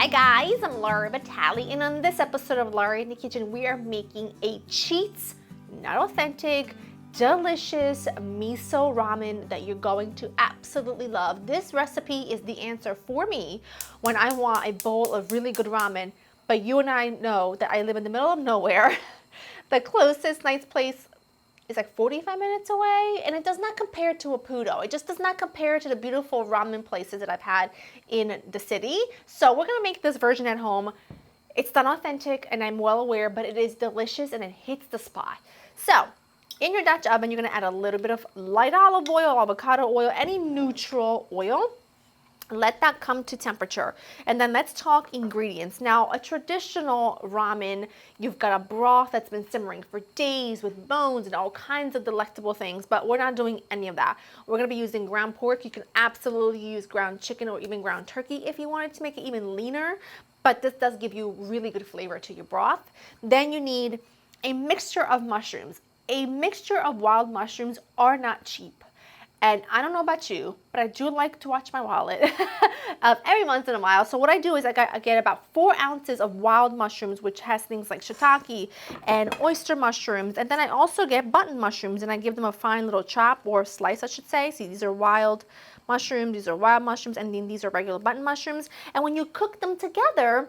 Hi guys, I'm Laura Vitale, and on this episode of Laura in the Kitchen, we are making a cheats, not authentic, delicious miso ramen that you're going to absolutely love. This recipe is the answer for me when I want a bowl of really good ramen, but you and I know that I live in the middle of nowhere. The closest nice place is like 45 minutes away, and it does not compare to a Pudo. It just does not compare to the beautiful ramen places that I've had in the city. So we're gonna make this version at home. It's not authentic, and I'm well aware, but it is delicious and it hits the spot. So in your Dutch oven, you're gonna add a little bit of light olive oil, avocado oil, any neutral oil. Let that come to temperature, and then let's talk ingredients. Now, a traditional ramen, you've got a broth that's been simmering for days with bones and all kinds of delectable things, but we're not doing any of that. We're gonna be using ground pork. You can absolutely use ground chicken or even ground turkey if you wanted to make it even leaner, but this does give you really good flavor to your broth. Then you need a mixture of mushrooms. A mixture of wild mushrooms are not cheap. And I don't know about you, but I do like to watch my wallet every once in a while. So what I do is I get about 4 ounces of wild mushrooms, which has things like shiitake and oyster mushrooms. And then I also get button mushrooms, and I give them a fine little chop or slice, I should say. See, these are wild mushrooms, and then these are regular button mushrooms. And when you cook them together,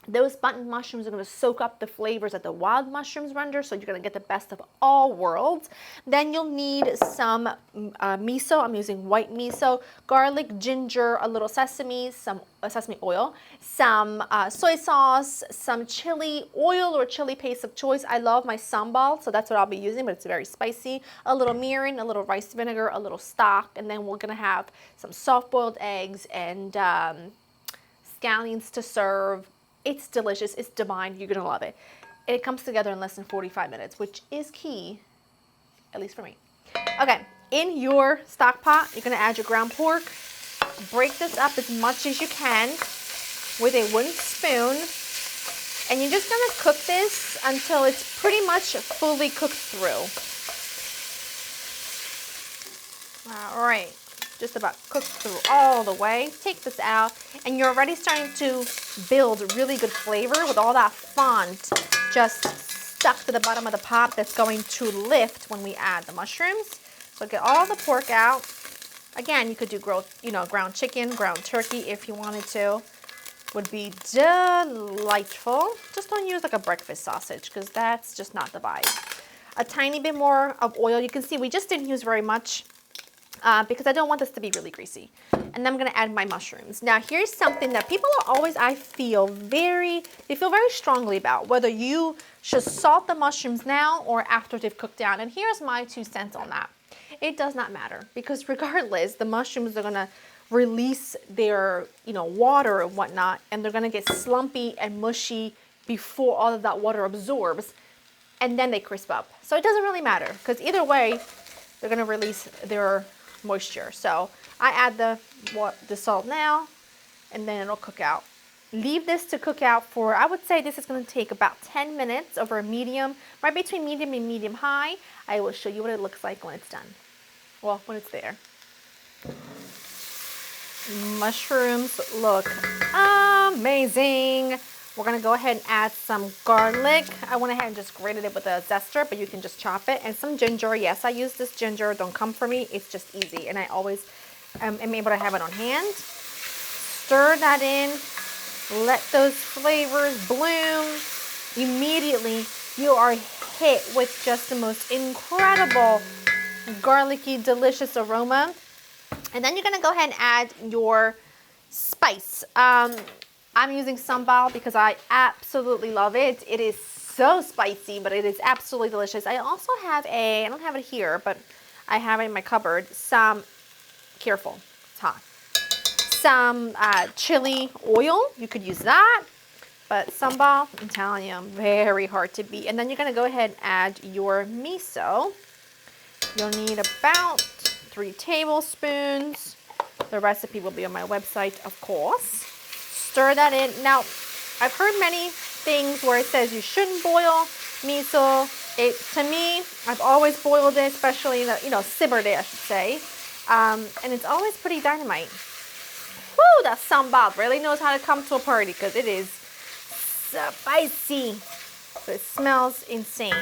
those button mushrooms are going to soak up the flavors that the wild mushrooms render, so you're going to get the best of all worlds. Then you'll need some miso. I'm using white miso, garlic, ginger, a little sesame, some sesame oil, some soy sauce, some chili oil or chili paste of choice. I love my sambal, so that's what I'll be using, but it's very spicy. A little mirin, a little rice vinegar, a little stock, and then we're going to have some soft-boiled eggs and scallions to serve. It's delicious, it's divine, you're gonna love it. It comes together in less than 45 minutes, which is key, at least for me. Okay, in your stock pot, you're gonna add your ground pork. Break this up as much as you can with a wooden spoon. And you're just gonna cook this until it's pretty much fully cooked through. All right. Just about cooked through all the way. Take this out, and you're already starting to build really good flavor with all that fond just stuck to the bottom of the pot that's going to lift when we add the mushrooms. So get all the pork out. Again, you could do ground chicken, ground turkey if you wanted to. Would be delightful. Just don't use like a breakfast sausage, because that's just not the vibe. A tiny bit more of oil. You can see we just didn't use very much. Because I don't want this to be really greasy. And then I'm gonna add my mushrooms. Now here's something that people are always, they feel very strongly about, whether you should salt the mushrooms now or after they've cooked down. And here's my 2 cents on that. It does not matter, because regardless, the mushrooms are gonna release their water and whatnot, and they're gonna get slumpy and mushy before all of that water absorbs, and then they crisp up. So it doesn't really matter, because either way, they're gonna release their moisture. So I add the salt now, and then it'll cook out. Leave this to cook out for, I would say this is going to take about 10 minutes over a medium, right between medium and medium high. I will show you what it looks like when it's done. Well, when it's there. Mushrooms look amazing. We're gonna go ahead and add some garlic. I went ahead and just grated it with a zester, but you can just chop it. And some ginger. Yes, I use this ginger. Don't come for me. It's just easy, and I always am able to have it on hand. Stir that in. Let those flavors bloom. Immediately, you are hit with just the most incredible garlicky, delicious aroma. And then you're gonna go ahead and add your spice. I'm using sambal because I absolutely love it. It is so spicy, but it is absolutely delicious. I also have I don't have it here, but I have it in my cupboard, careful, it's hot. Some chili oil, you could use that, but sambal, I'm telling you, very hard to beat. And then you're gonna go ahead and add your miso. You'll need about 3 tablespoons. The recipe will be on my website, of course. Stir that in. Now, I've heard many things where it says you shouldn't boil miso. To me, I've always boiled it, especially, simmered it, I should say. And it's always pretty dynamite. that sambal really knows how to come to a party because it is spicy. So it smells insane.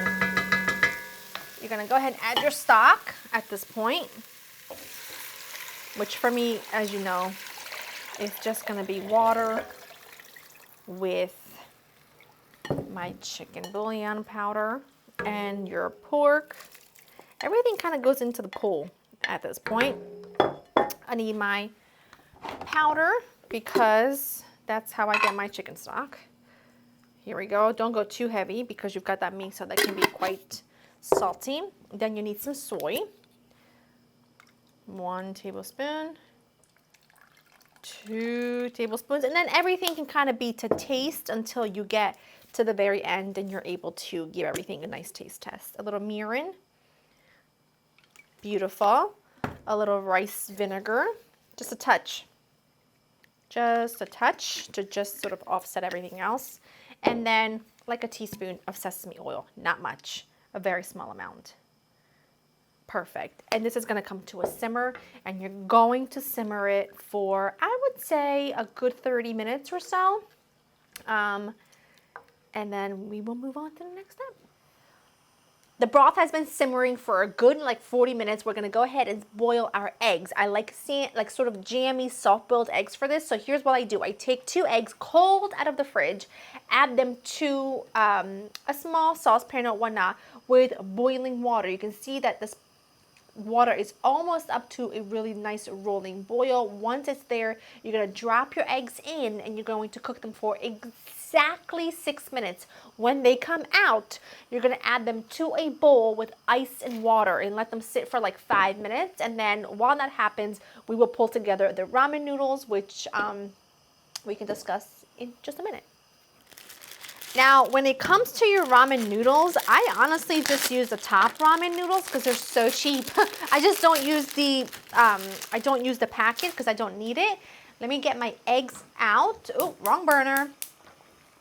You're gonna go ahead and add your stock at this point, which for me, as you know, is just gonna be water with my chicken bouillon powder and your pork. Everything kind of goes into the pool at this point. I need my powder because that's how I get my chicken stock. Here we go. Don't go too heavy because you've got that miso that can be quite salty. Then you need some soy. 1 tablespoon, 2 tablespoons, and then everything can kind of be to taste until you get to the very end and you're able to give everything a nice taste test. A little mirin. Beautiful. A little rice vinegar. Just a touch. Just a touch to just sort of offset everything else. And then like a teaspoon of sesame oil. Not much. A very small amount. Perfect. And this is going to come to a simmer, and you're going to simmer it for, I would say, a good 30 minutes or so. And then we will move on to the next step. The broth has been simmering for a good 40 minutes. We're going to go ahead and boil our eggs. I like seeing sort of jammy, soft-boiled eggs for this. So here's what I do. I take 2 eggs cold out of the fridge, add them to a small saucepan or whatnot with boiling water. You can see that this water is almost up to a really nice rolling boil. Once it's there, you're going to drop your eggs in and you're going to cook them for exactly 6 minutes. When they come out, you're going to add them to a bowl with ice and water and let them sit for 5 minutes. And then while that happens, we will pull together the ramen noodles, which we can discuss in just a minute. Now, when it comes to your ramen noodles, I honestly just use the top ramen noodles because they're so cheap. I just don't use the packet because I don't need it. Let me get my eggs out. Oh, wrong burner.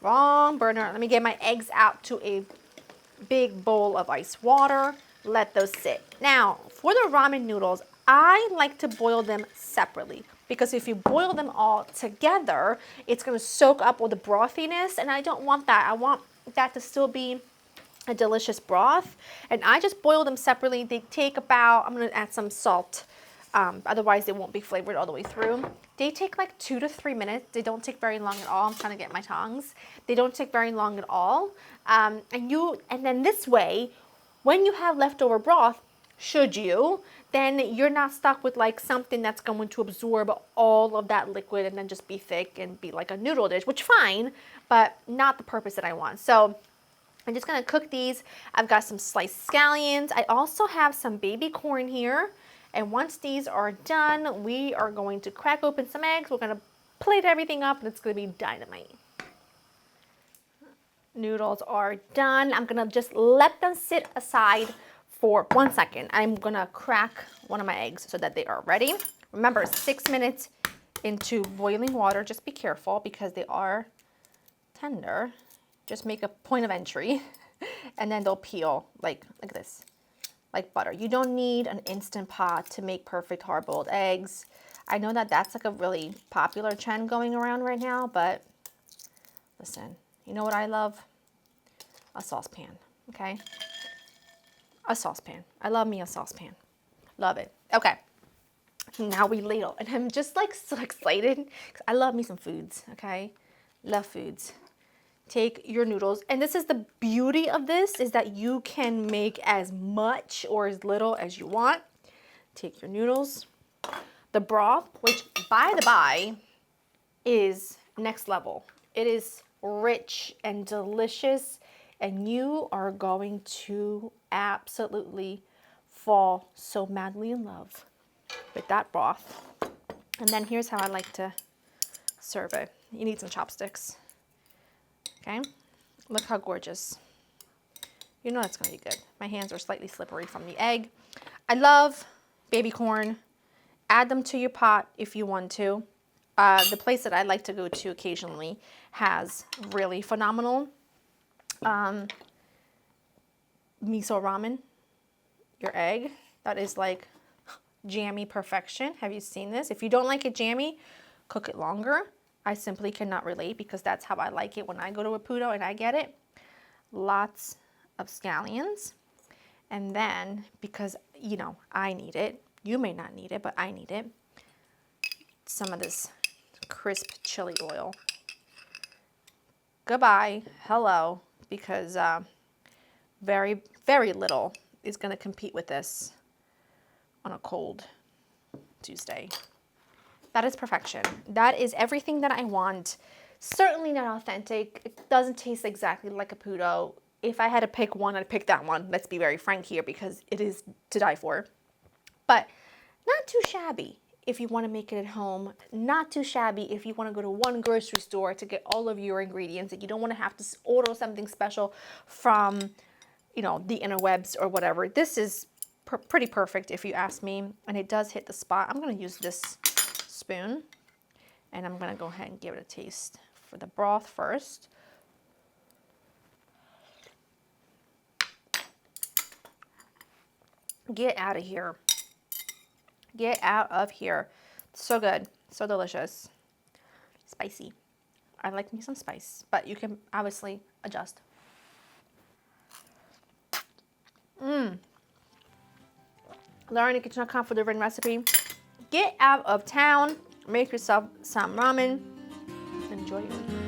Wrong burner. Let me get my eggs out to a big bowl of ice water. Let those sit. Now, for the ramen noodles, I like to boil them separately because if you boil them all together, it's going to soak up all the brothiness, and I don't want that. I want that to still be a delicious broth, and I just boil them separately. They take about, I'm going to add some salt, otherwise they won't be flavored all the way through. They take 2 to 3 minutes. They don't take very long at all. I'm trying to get my tongs. They don't take very long at all, and then this way, when you have leftover broth, should you, then you're not stuck with something that's going to absorb all of that liquid and then just be thick and be like a noodle dish, which fine, but not the purpose that I want. So I'm just gonna cook these. I've got some sliced scallions. I also have some baby corn here. And once these are done, we are going to crack open some eggs. We're gonna plate everything up and it's gonna be dynamite. Noodles are done. I'm gonna just let them sit aside for 1 second. I'm gonna crack one of my eggs so that they are ready. Remember, 6 minutes into boiling water. Just be careful because they are tender. Just make a point of entry and then they'll peel like this, like butter. You don't need an Instant Pot to make perfect hard-boiled eggs. I know that that's a really popular trend going around right now, but listen, you know what I love? A saucepan, okay? A saucepan. I love me a saucepan. Love it. Okay. Now we ladle. And I'm just so excited because I love me some foods, okay? Love foods. Take your noodles. And this is the beauty of this, is that you can make as much or as little as you want. Take your noodles. The broth, which by the by is next level. It is rich and delicious, and you are going to absolutely fall so madly in love with that broth. And then here's how I like to serve it. You need some chopsticks. Okay, look how gorgeous. You know it's gonna be good. My hands are slightly slippery from the egg. I love baby corn. Add them to your pot if you want to. The place that I like to go to occasionally has really phenomenal miso ramen. Your egg, that is like jammy perfection. Have you seen this? If you don't like it jammy, cook it longer. I simply cannot relate because that's how I like it when I go to a Puto and I get it. Lots of scallions. And then, because, you know, I need it, you may not need it, but I need it, some of this crisp chili oil. Goodbye, hello, because very, very little is going to compete with this on a cold Tuesday. That is perfection. That is everything that I want. Certainly not authentic. It doesn't taste exactly like a Puto. If I had to pick one, I'd pick that one. Let's be very frank here because it is to die for. But not too shabby if you want to make it at home. Not too shabby if you want to go to one grocery store to get all of your ingredients and you don't want to have to order something special from, you know, the interwebs or whatever. This is pretty perfect if you ask me, and it does hit the spot. I'm going to use this spoon and I'm going to go ahead and give it a taste for the broth first. Get out of here. Get out of here. So good. So delicious. Spicy. I like me some spice, but you can obviously adjust. LaurieInTheKitchen.com for the written recipe. Get out of town. Make yourself some ramen. Enjoy your week.